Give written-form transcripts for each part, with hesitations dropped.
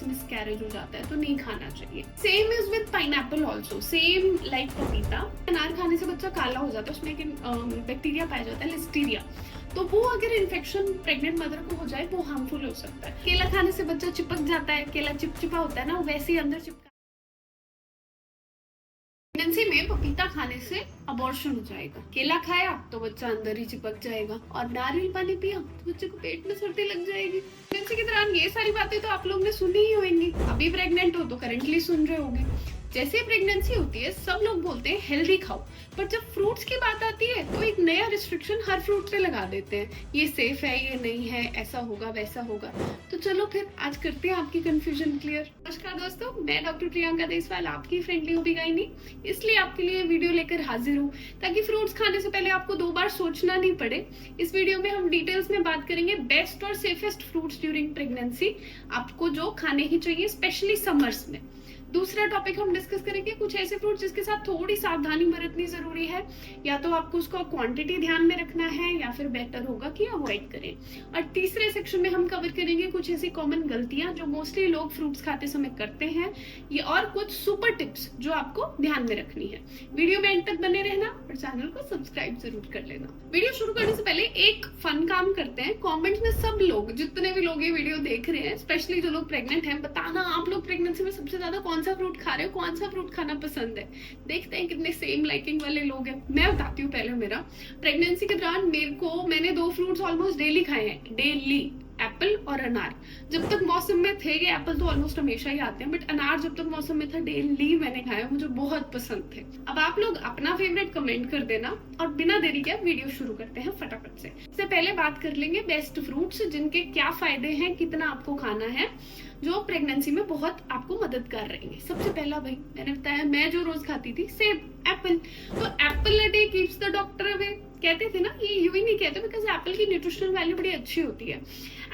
Miscarriage हो जाता है तो नहीं खाना चाहिए। Same is with pineapple also, same like पपीता। अनार खाने से बच्चा काला हो जाता है, उसमें एक बैक्टीरिया पाया जाता है लिस्टीरिया, तो वो अगर इन्फेक्शन प्रेग्नेंट मदर को हो जाए वो हार्मफुल हो सकता है। केला खाने से बच्चा चिपक जाता है, केला चिपचिपा होता है ना, वैसे ही अंदर चिपका। प्रेगनेंसी में पपीता खाने से अबॉर्शन हो जाएगा। केला खाया तो बच्चा अंदर ही चिपक जाएगा, और नारियल पानी पिया तो बच्चे को पेट में सर्दी लग जाएगी। प्रेगनेंसी के दौरान ये सारी बातें तो आप लोग ने सुनी ही होंगी, अभी प्रेग्नेंट हो तो करेंटली सुन रहे होंगे। जैसे प्रेगनेंसी होती है सब लोग बोलते हैं हेल्दी खाओ, पर जब फ्रूट्स की बात आती है तो एक नया रिस्ट्रिक्शन हर फ्रूट पे लगा देते हैं, ये सेफ है, ये नहीं है, ऐसा होगा वैसा होगा। तो चलो फिर आज करते हैं आपकी कंफ्यूजन क्लियर। नमस्कार दोस्तों, मैं डॉक्टर प्रियंका देसवाल, आपकी फ्रेंडली ओबीगाइनी, इसलिए आपके लिए वीडियो लेकर हाजिर हूँ ताकि फ्रूट्स खाने से पहले आपको 2 बार सोचना नहीं पड़े। इस वीडियो में हम डिटेल्स में बात करेंगे बेस्ट और सेफेस्ट फ्रूट्स ड्यूरिंग प्रेगनेंसी, आपको जो खाने ही चाहिए स्पेशली समर्स में। दूसरा टॉपिक हम डिस्कस करेंगे कुछ ऐसे फ्रूट जिसके साथ थोड़ी सावधानी बरतनी जरूरी है, या तो आपको उसका क्वांटिटी ध्यान में रखना है या फिर बेटर होगा कि अवॉइड करें। और तीसरे सेक्शन में हम कवर करेंगे कुछ ऐसी कॉमन गलतियां जो मोस्टली लोग फ्रूट्स खाते समय करते हैं, ये और कुछ सुपर टिप्स जो आपको ध्यान में रखनी है। वीडियो में एंड तक बने रहना और चैनल को सब्सक्राइब जरूर कर लेना। वीडियो शुरू करने से पहले एक फन काम करते हैं, कॉमेंट में सब लोग, जितने भी लोग ये वीडियो देख रहे हैं, स्पेशली जो लोग प्रेग्नेंट हैं, बताना आप लोग प्रेगनेंसी में सबसे ज्यादा कौन सा फ्रूट खा रहे हो, कौन सा फ्रूट खाना पसंद है। देखते हैं कितने सेम लाइकिंग वाले लोग हैं। मैं बताती हूँ पहले मेरा। प्रेगनेंसी के दौरान मैंने 2 फ्रूट्स ऑलमोस्ट डेली खाए हैं, डेली, एप्पल और अनार। जब तक मौसम में थे, ये एप्पल तो ऑलमोस्ट हमेशा ही आते हैं, बट अनार जब तक मौसम में था डेली मैंने खाया, मुझे बहुत पसंद थे। अब आप लोग अपना फेवरेट कमेंट कर देना, और बिना देरी के वीडियो शुरू करते हैं फटाफट से। इससे पहले बात कर लेंगे बेस्ट फ्रूट्स, जिनके क्या फायदे हैं, कितना आपको खाना है, जो प्रेगनेंसी में बहुत आपको मदद कर रहेंगे। सबसे पहला भाई मैंने बताया, मैं जो रोज खाती थी सेब, एप्पल। तो Apple a day keeps the doctor away कहते थे ना, ये यूं ही नहीं कहते, बिकॉज एप्पल की न्यूट्रिशनल वैल्यू बड़ी अच्छी होती है।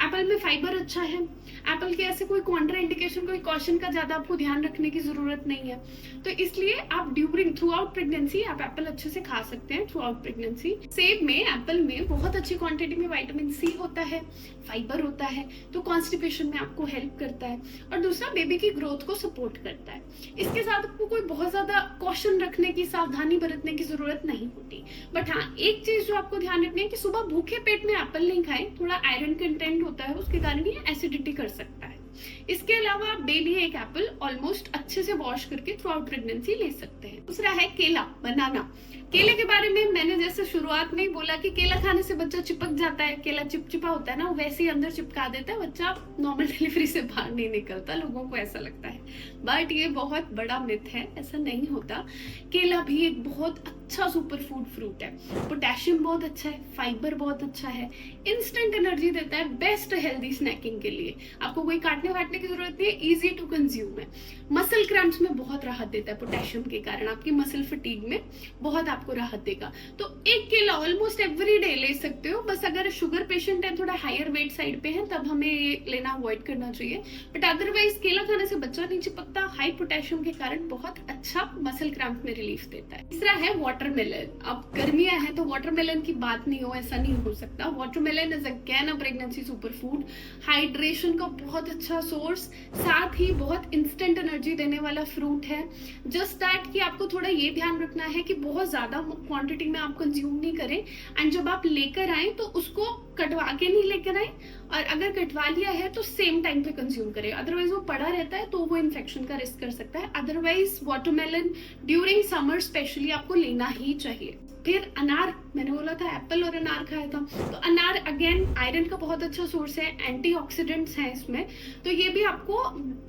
एप्पल में फाइबर अच्छा है, एप्पल के ऐसे कोई कॉन्ट्रा इंडिकेशन, कोई कॉशन का ज्यादा आपको ध्यान रखने की जरूरत नहीं है। तो इसलिए आप ड्यूरिंग थ्रू आउट प्रेगनेंसी आप एप्पल अच्छे से खा सकते हैं थ्रू आउट प्रेगनेंसी। सेब में, एप्पल में बहुत अच्छी क्वांटिटी में विटामिन सी होता है, फाइबर होता है, तो कॉन्स्टिपेशन में आपको हेल्प करता है, और दूसरा बेबी की ग्रोथ को सपोर्ट करता है। इसके साथ आपको कोई बहुत ज्यादा कॉशन रखने की, सावधानी बरतने की जरूरत नहीं होती। बट हाँ, एक चीज जो आपको ध्यान रखनी है कि सुबह भूखे पेट में एप्पल नहीं खाएं, थोड़ा आयरन कंटेंट होता है, उसके कारण ये एसिडिटी कर सकता है। इसके अलावा आप डेली एक एप्पल ऑलमोस्ट अच्छे से वॉश करके थ्रू आउट प्रेगनेंसी ले सकते हैं। दूसरा है केला, बनाना। केले के बारे में मैंने जैसे शुरुआत में ही बोला कि केला खाने से बच्चा चिपक जाता है, केला चिपचिपा होता है ना, वैसे ही अंदर चिपका देता है, बच्चा नॉर्मल डिलीवरी से बाहर नहीं निकलता, लोगों को ऐसा लगता है, बट ये बहुत बड़ा मिथ है, ऐसा नहीं होता। केला भी एक बहुत अच्छा सुपर फूड फ्रूट है, पोटेशियम बहुत अच्छा है, फाइबर बहुत अच्छा है, इंस्टेंट एनर्जी देता है, बेस्ट हेल्दी स्नैकिंग के लिए। आपको कोई काटने वाटने की जरूरत नहीं है, इजी टू कंज्यूम है। मसल क्रैम्प्स में बहुत राहत देता है, पोटेशियम के कारण आपकी मसल फटीग में बहुत आपको राहत देगा। तो एक केला ऑलमोस्ट एवरी डे ले सकते हो, बस अगर शुगर पेशेंट है, थोड़ा हायर वेट साइड पे है, तब हमें ये लेना अवॉइड करना चाहिए। बट अदरवाइज केला खाने से बच्चा नहीं चिपकता, हाई पोटेशियम के कारण बहुत अच्छा मसल क्रैम्प में रिलीफ देता है। तीसरा है वाटरमेलन। अब गर्मियां हैं तो वाटरमेलन की बात नहीं हो, ऐसा नहीं हो सकता। Watermelon is again a pregnancy super food, hydration का बहुत अच्छा सोर्स, साथ ही बहुत इंस्टेंट एनर्जी देने वाला फ्रूट है। जस्ट दैट कि आपको थोड़ा ये ध्यान रखना है कि बहुत ज्यादा क्वांटिटी में आप कंज्यूम नहीं करें, एंड जब आप लेकर आए तो उसको कटवा के नहीं लेकर आए, और अगर कटवा लिया है तो सेम टाइम पे कंज्यूम करें, अदरवाइज वो पड़ा रहता है तो वो इन्फेक्शन का रिस्क कर सकता है। Otherwise watermelon during summer specially आपको लेना ही चाहिए। फिर अनार, मैंने बोला था एप्पल और अनार खाया था, तो अनार अगेन आयरन का बहुत अच्छा सोर्स है, एंटीऑक्सीडेंट्स हैं इसमें, तो ये भी आपको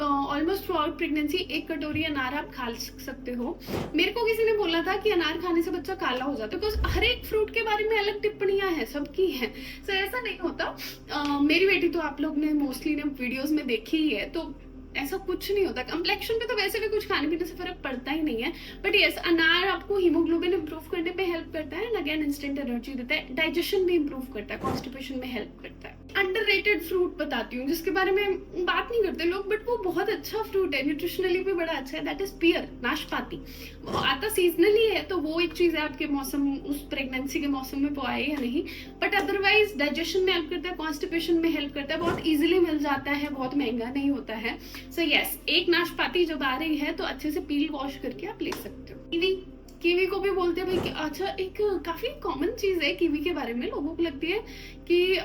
ऑलमोस्ट थ्रू आउट प्रेगनेंसी 1 कटोरी अनार आप खा सकते हो। मेरे को किसी ने बोला था कि अनार खाने से बच्चा काला हो जाता है, बिकॉज हर एक फ्रूट के बारे में अलग टिप्पणियां हैं, सबकी हैं, सो ऐसा नहीं होता। मेरी बेटी तो आप लोग ने मोस्टली वीडियोज में देखी ही है, तो ऐसा कुछ नहीं होता। कम्प्लेक्शन पे तो वैसे भी कुछ खाने पीने से फर्क पड़ता ही नहीं है, बट यस, अनार आपको हीमोग्लोबिन इंप्रूव करने पे हेल्प करता है, एंड अगेन इंस्टेंट एनर्जी देता है, डाइजेशन भी इंप्रूव करता है, कॉन्स्टिपेशन में हेल्प करता है। अंडररेटेड फ्रूट बताती हूँ जिसके बारे में बात नहीं करते लोग, बट वो बहुत अच्छा फ्रूट है, न्यूट्रिशनली भी बड़ा अच्छा है, दैट इज पियर, नाशपाती। वो आता सीजनली है, तो वो एक चीज है आपके मौसम, उस प्रेगनेंसी के मौसम में वो आए या नहीं, बट अदरवाइज डाइजेशन में हेल्प करता है, कॉन्स्टिपेशन में हेल्प करता है, बहुत इजिली मिल जाता है, बहुत महंगा नहीं होता है। सो यस, एक नाशपाती जब आ रही है तो अच्छे से पील वॉश करके आप ले सकते हो। कीवी, कीवी को भी बोलते हैं भाई कि अच्छा, एक काफी कॉमन चीज है कीवी के बारे में, लोगों को लगती है कि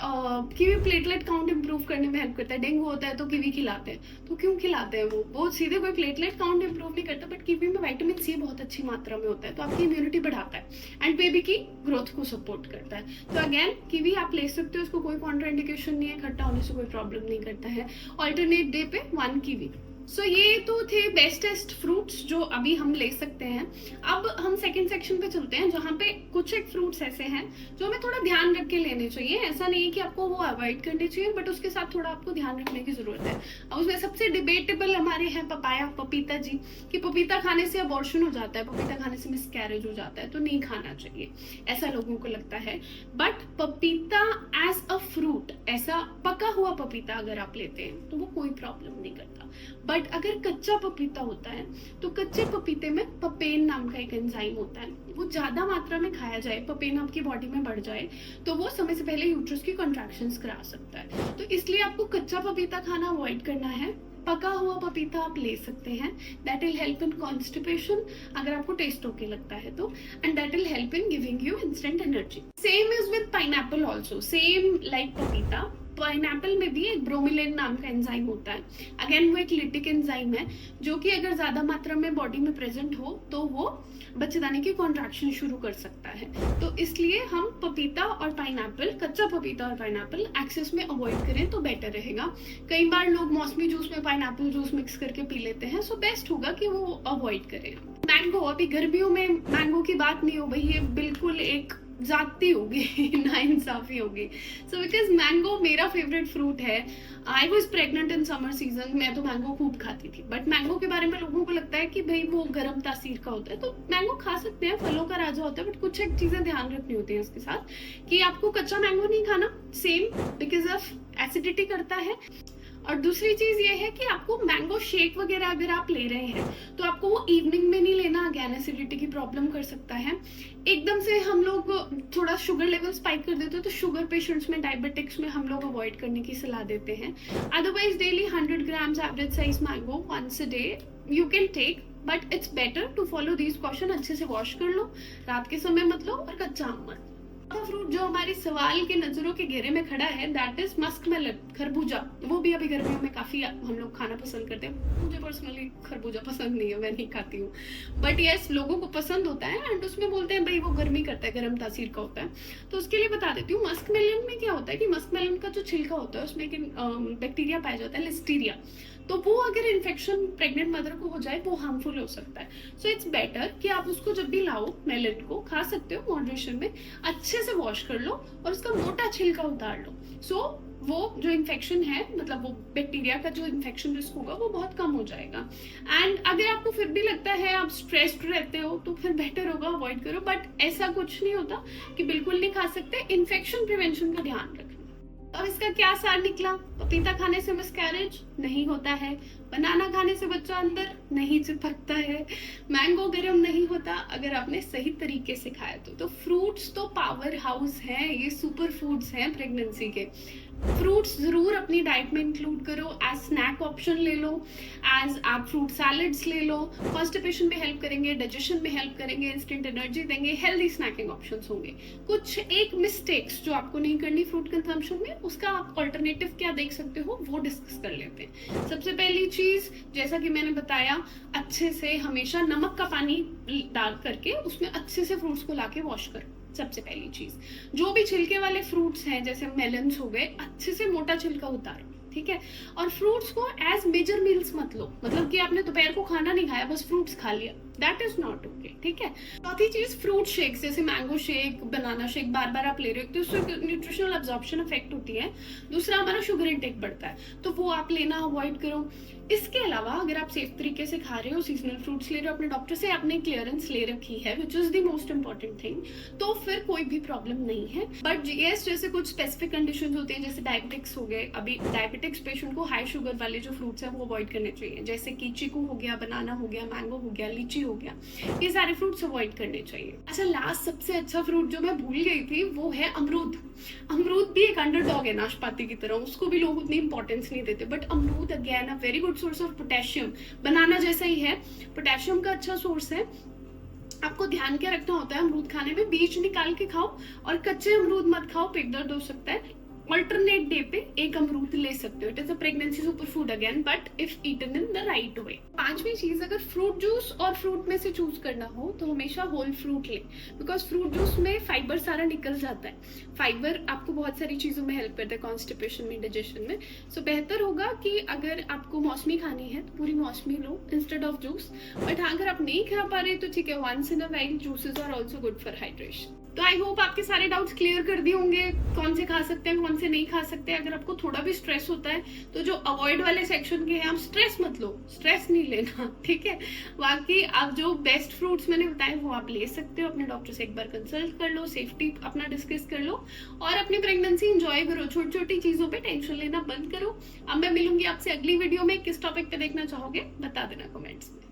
कीवी प्लेटलेट काउंट इंप्रूव करने में हेल्प करता है। डेंगू होता है तो कीवी खिलाते हैं, तो क्यों खिलाते हैं? वो सीधे कोई प्लेटलेट काउंट इंप्रूव नहीं करता, बट कीवी में विटामिन सी बहुत अच्छी मात्रा में होता है, तो आपकी इम्यूनिटी बढ़ाता है एंड बेबी की ग्रोथ को सपोर्ट करता है। तो अगेन कीवी आप ले सकते हो, उसको कोई कॉन्ट्राइंडिकेशन नहीं है, खट्टा होने से कोई प्रॉब्लम नहीं करता है। ऑल्टरनेट डे पे 1 कीवी। सो ये तो थे बेस्टेस्ट फ्रूट्स जो अभी हम ले सकते हैं। अब हम सेकंड सेक्शन पे चलते हैं, जहाँ पे कुछ एक फ्रूट्स ऐसे हैं जो हमें थोड़ा ध्यान रख के लेने चाहिए। ऐसा नहीं है कि आपको वो अवॉइड करने चाहिए, बट उसके साथ थोड़ा आपको ध्यान रखने की जरूरत है। अब उसमें सबसे डिबेटेबल हमारे हैं पपाया, पपीता जी, कि पपीता खाने से अबॉर्शन हो जाता है, पपीता खाने से मिसकैरेज हो जाता है, तो नहीं खाना चाहिए, ऐसा लोगों को लगता है। बट पपीता एज अ फ्रूट, ऐसा पका हुआ पपीता अगर आप लेते हैं तो वो कोई प्रॉब्लम नहीं करता। बट अगर कच्चा पपीता होता है तो कच्चे पपीते में पपेन नाम का एक एंजाइम होता है, वो ज्यादा मात्रा में खाया जाए, पपेन आपकी बॉडी में बढ़ जाए तो वो समय से पहले यूट्रस की कॉन्ट्रैक्शंस करा सकता है। तो इसलिए आपको कच्चा पपीता खाना अवॉइड करना है। पका हुआ पपीता आप ले सकते हैं, that will help in constipation अगर आपको टेस्ट ओके लगता है तो, and that will help in giving you instant energy. Same is with pineapple also, same like पपीता, पाइनएप्पल में भी एक ब्रोमिलिन नाम का एंजाइम होता है। अगेन वो एक लिटिक एंजाइम है जो कि अगर ज्यादा मात्रा में बॉडी में प्रेजेंट हो तो वो बच्चेदानी की कॉन्ट्रैक्शन शुरू कर सकता है। तो इसलिए हम पपीता और पाइनएप्पल, कच्चा पपीता और पाइनएप्पल एक्सेस में अवॉइड करें तो बेटर रहेगा। कई बार लोग मौसमी जूस में पाइनएप्पल जूस मिक्स करके पी लेते हैं, सो बेस्ट होगा कि वो अवॉइड करें। मैंगो, अभी गर्मियों में मैंगो की बात नहीं हो भाई, ये बिल्कुल एक जाती होगी नाइंसाफी होगी। सो बिकॉज मैंगो मेरा फेवरेट फ्रूट है। I was pregnant in summer season, मैं तो मैंगो खूब खाती थी। बट मैंगो के बारे में लोगों को लगता है कि भाई वो गर्म तासीर का होता है, तो मैंगो खा सकते हैं, फलों का राजा होता है, बट कुछ एक चीजें ध्यान रखनी होती है इसके साथ कि आपको कच्चा मैंगो नहीं खाना, सेम बिकॉज ऑफ एसिडिटी करता है। और दूसरी चीज ये है कि आपको मैंगो शेक वगैरह अगर आप ले रहे हैं तो आपको वो इवनिंग में नहीं लेना, अगेन एसिडिटी की प्रॉब्लम कर सकता है। एकदम से हम लोग थोड़ा शुगर लेवल स्पाइक कर देते हैं, तो शुगर पेशेंट्स में, डायबिटिक्स में हम लोग अवॉइड करने की सलाह देते हैं। Otherwise daily 100 grams average size mango once a day you can take, but it's better to follow these question. अच्छे से वॉश कर लो, रात के समय मत लो और कच्चा आम मत। फ्रूट जो हमारी सवाल के नजरों के घेरे में खड़ा है, दैट इज मस्कमेलन, खरबूजा। वो भी अभी गर्मियों में काफी हम लोग खाना पसंद करते हैं। मुझे पर्सनली खरबूजा पसंद नहीं है, मैं नहीं खाती हूँ, बट यस लोगों को पसंद होता है एंड उसमें बोलते हैं भाई वो गर्मी करता है, गर्म तासीर का होता है। तो उसके लिए बता देती हूँ, मस्कमेलन में क्या होता है कि मस्कमेलन का जो छिलका होता है उसमें एक बैक्टीरिया पाया जाता है, लिस्टीरिया। तो वो अगर इन्फेक्शन प्रेग्नेंट मदर को हो जाए वो हार्मफुल हो सकता है। सो इट्स बेटर कि आप उसको जब भी लाओ, मेलन को खा सकते हो मॉडरेशन में, अच्छे से वॉश कर लो और उसका मोटा छिलका उतार लो। सो वो जो इन्फेक्शन है, मतलब वो बैक्टीरिया का जो इन्फेक्शन रिस्क होगा वो बहुत कम हो जाएगा। एंड अगर आपको फिर भी लगता है आप स्ट्रेस्ड रहते हो तो फिर बेटर होगा अवॉइड करो, बट ऐसा कुछ नहीं होता कि बिल्कुल नहीं खा सकते। इन्फेक्शन प्रिवेंशन का ध्यान रखना। अब इसका क्या सार निकला? पपीता खाने से मिसकैरेज नहीं होता है, बनाना खाने से बच्चा अंदर नहीं चिपकता है, मैंगो गर्म नहीं होता अगर आपने सही तरीके से खाया तो फ्रूट्स तो पावर हाउस हैं, ये सुपर फूड्स हैं प्रेगनेंसी के। फ्रूट्स जरूर अपनी डाइट में इंक्लूड करो, एज स्नैक ऑप्शन ले लो, एज आप फ्रूट सैलेड्स ले लो, कॉन्स्टिपेशन में हेल्प करेंगे, डाइजेशन में हेल्प करेंगे, इंस्टेंट एनर्जी देंगे, हेल्दी स्नैकिंग ऑप्शंस होंगे। कुछ एक मिस्टेक्स जो आपको नहीं करनी फ्रूट कंजम्पशन में, उसका आप ऑल्टरनेटिव क्या देख सकते हो वो डिस्कस कर लेते हैं। सबसे पहली चीज, जैसा कि मैंने बताया, अच्छे से हमेशा नमक का पानी डाल करके उसमें अच्छे से फ्रूट्स को लाके वॉश करो। सबसे पहली चीज, जो भी छिलके वाले फ्रूट्स हैं जैसे मेलन्स हो गए, अच्छे से मोटा छिलका उतारो, ठीक है। और फ्रूट्स को एज मेजर मील्स मत लो, मतलब कि आपने दोपहर को खाना नहीं खाया बस फ्रूट्स खा लिया, दैट इज नॉट ओके, ठीक है। चौथी चीज, फ्रूट शेक्स जैसे मैंगो शेक, बनाना शेक बार बार आप ले रहे हो तो उससे न्यूट्रिशनल एब्जॉर्प्शन इफेक्ट होती है। दूसरा, हमारा शुगर इंटेक बढ़ता है, तो वो आप लेना अवॉइड करो। इसके अलावा अगर आप सेफ तरीके से खा रहे हो, सीजनल फ्रूट्स ले रहे हो, अपने डॉक्टर से आपने क्लियरेंस ले रखी है, which is the most important thing, तो फिर कोई भी प्रॉब्लम नहीं है। बट यस, जैसे कुछ स्पेसिफिक कंडीशंस होती हैं, जैसे डायबिटिक्स हो गए, अभी डायबिटिक्स पेशेंट को हाई शुगर वाले जो फ्रूट्स हैं वो अवॉइड करने चाहिए, जैसे कि चीकू हो गया, बनाना हो गया, मैंगो हो गया, लीची हो गया, ये सारे फ्रूट्स अवॉइड करने चाहिए। अच्छा, लास्ट सबसे अच्छा फ्रूट जो मैं भूल गई थी वो है अमरूद। अमरूद भी एक अंडरडॉग है नाशपाती की तरह, उसको भी लोग उतनी इंपॉर्टेंस नहीं देते, बट अमरूद again a very good source of potassium, banana जैसा ही है, पोटेशियम का अच्छा सोर्स है। आपको ध्यान क्या रखना होता है अमरूद खाने में, बीज निकाल के खाओ और कच्चे अमरूद मत खाओ, पेट दर्द हो सकता है। अल्टरनेट डे पे एक अमरूद ले सकते हो, it is a pregnancy super food again, but if eaten in the right way. पांचवी चीज, अगर फ्रूट जूस और फ्रूट में से चूज करना हो तो हमेशा होल फ्रूट ले, बिकॉज फ्रूट जूस में फाइबर सारा निकल जाता है। फाइबर आपको बहुत सारी चीजों में हेल्प करता है, कॉन्स्टिपेशन में, डाइजेशन में। सो बेहतर होगा कि अगर आपको मौसमी खानी है तो पूरी मौसमी लो इंस्टेड ऑफ जूस, बट अगर आप नहीं खा पा रहे तो ठीक है, once in a while juices are also good for hydration. तो आई होप आपके सारे डाउट्स क्लियर कर दिए होंगे, कौन से खा सकते हैं कौन से नहीं खा सकते। अगर आपको थोड़ा भी स्ट्रेस होता है तो जो अवॉइड वाले सेक्शन के हैं आप स्ट्रेस मत लो, स्ट्रेस नहीं लेना, ठीक है। बाकी आप जो बेस्ट फ्रूट्स मैंने बताए वो आप ले सकते हो, अपने डॉक्टर से एक बार कंसल्ट कर लो, सेफ्टी अपना डिस्कस कर लो और अपनी प्रेगनेंसी एंजॉय करो। छोटी छोटी चीजों पे टेंशन लेना बंद करो। अब मैं मिलूंगी आपसे अगली वीडियो में, किस टॉपिक पे देखना चाहोगे बता देना कमेंट्स में।